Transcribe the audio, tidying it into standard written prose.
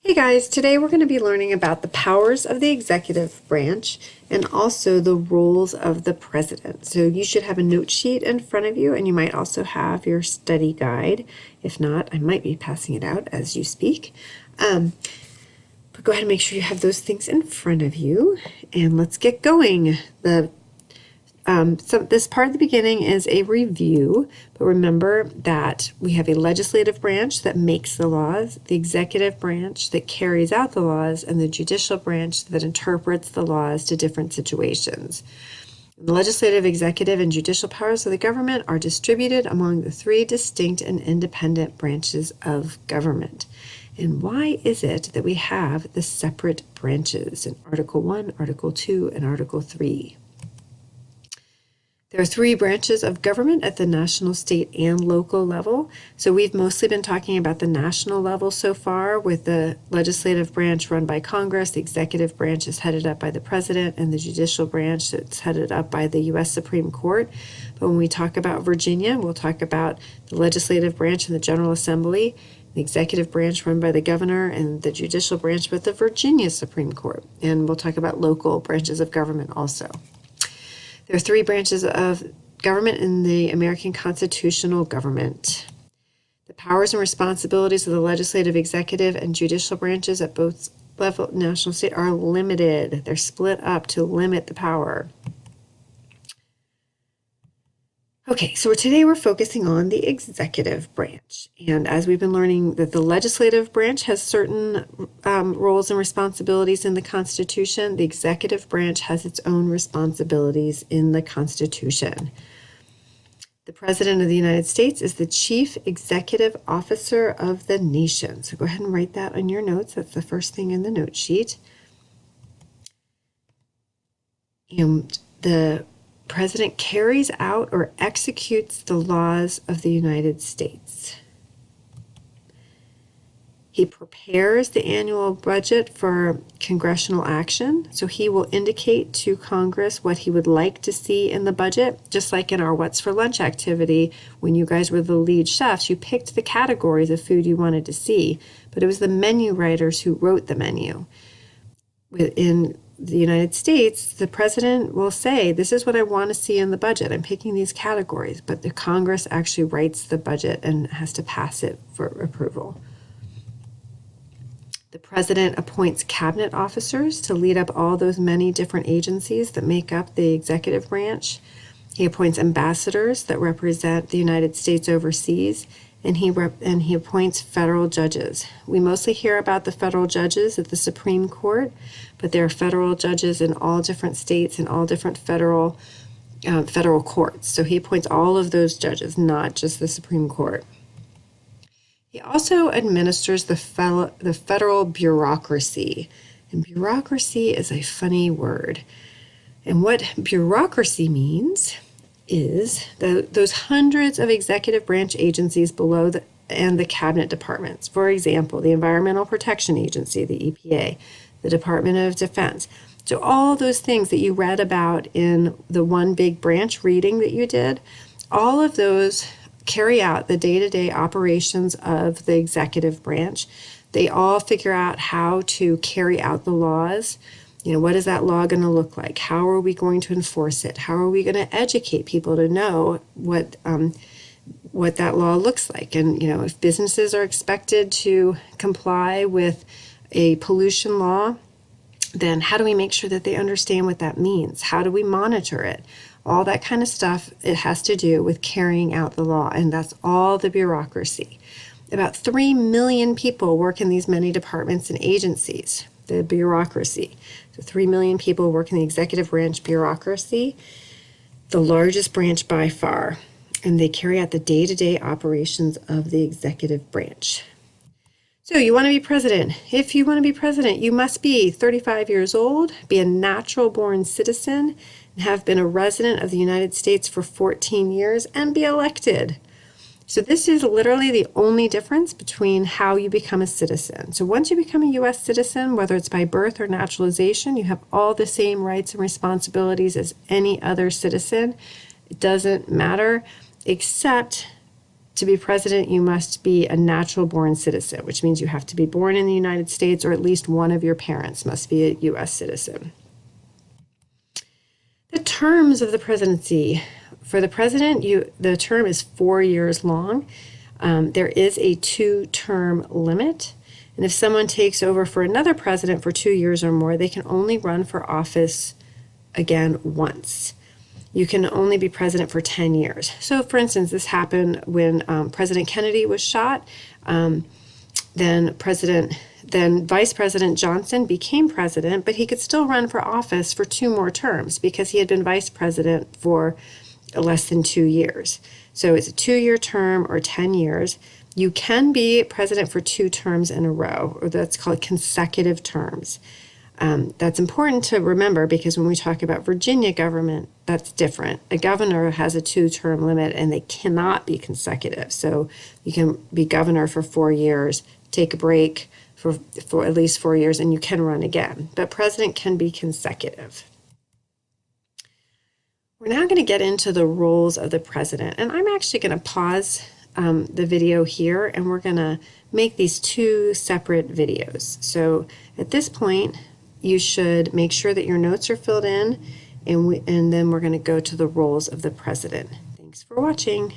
Hey guys, today we're going to be learning about the powers of the executive branch and also the roles of the president. So you should have a note sheet in front of you, and you might also have your study guide. If not, I might be passing it out as you speak. But go ahead and make sure you have those things in front of you, and let's get going. So this part at the beginning is a review, but remember that we have a legislative branch that makes the laws, the executive branch that carries out the laws, and the judicial branch that interprets the laws to different situations. The legislative, executive, and judicial powers of the government are distributed among the three distinct and independent branches of government. And why is it that we have the separate branches in Article 1, Article 2, and Article 3? There are three branches of government at the national, state, and local level. So we've mostly been talking about the national level so far, with the legislative branch run by Congress, the executive branch is headed up by the president, and the judicial branch is headed up by the U.S. Supreme Court. But when we talk about Virginia, we'll talk about the legislative branch and the General Assembly, the executive branch run by the governor, and the judicial branch with the Virginia Supreme Court. And we'll talk about local branches of government also. There are three branches of government in the American constitutional government. The powers and responsibilities of the legislative, executive, and judicial branches at both level, national, state, are limited. They're split up to limit the power. Okay, so today we're focusing on the executive branch. And as we've been learning that the legislative branch has certain roles and responsibilities in the Constitution, the executive branch has its own responsibilities in the Constitution. The President of the United States is the chief executive officer of the nation. So go ahead and write that on your notes. That's the first thing in the note sheet. And the President carries out or executes the laws of the United States. He prepares the annual budget for congressional action, so he will indicate to Congress what he would like to see in the budget, just like in our What's for Lunch activity. When you guys were the lead chefs, you picked the categories of food you wanted to see, but it was the menu writers who wrote the menu. In the United States, the president will say, this is what I want to see in the budget. I'm picking these categories, but the Congress actually writes the budget and has to pass it for approval. The president appoints cabinet officers to lead up all those many different agencies that make up the executive branch. He appoints ambassadors that represent the United States overseas, and he appoints federal judges. We mostly hear about the federal judges at the Supreme Court, but there are federal judges in all different states and all different federal courts. So he appoints all of those judges, not just the Supreme Court. He also administers the federal bureaucracy. And bureaucracy is a funny word. And what bureaucracy means is those hundreds of executive branch agencies below and the cabinet departments. For example, the Environmental Protection Agency, the EPA, the Department of Defense. So all those things that you read about in the One Big Branch reading that you did, all of those carry out the day-to-day operations of the executive branch. They all figure out how to carry out the laws. You know, what is that law going to look like? How are we going to enforce it? How are we going to educate people to know what that law looks like? And, you know, if businesses are expected to comply with a pollution law, then how do we make sure that they understand what that means? How do we monitor it? All that kind of stuff, it has to do with carrying out the law, and that's all the bureaucracy. About 3 million people work in these many departments and agencies, the bureaucracy. So 3 million people work in the executive branch bureaucracy, the largest branch by far, and they carry out the day-to-day operations of the executive branch. So you want to be president. If you want to be president, you must be 35 years old, be a natural-born citizen, and have been a resident of the United States for 14 years, and be elected. So this is literally the only difference between how you become a citizen. So once you become a U.S. citizen, whether it's by birth or naturalization, you have all the same rights and responsibilities as any other citizen. It doesn't matter, except to be president, you must be a natural-born citizen, which means you have to be born in the United States, or at least one of your parents must be a U.S. citizen. The terms of the presidency. For the president, the term is 4 years long. There is a 2-term limit. And if someone takes over for another president for 2 years or more, they can only run for office again once. You can only be president for 10 years. So, for instance, this happened when President Kennedy was shot. Then Vice President Johnson became president, but he could still run for office for 2 more terms because he had been vice president for less than 2 years. So it's a 2-year term or 10 years. You can be president for 2 terms in a row, or that's called consecutive terms. That's important to remember because when we talk about Virginia government, that's different. A governor has a 2-term limit and they cannot be consecutive. So you can be governor for 4 years, take a break for at least 4 years, and you can run again. But president can be consecutive. We're now going to get into the roles of the president. And I'm actually going to pause the video here, and we're going to make these 2 separate videos. So at this point, you should make sure that your notes are filled in, and then we're going to go to the roles of the president. Thanks for watching.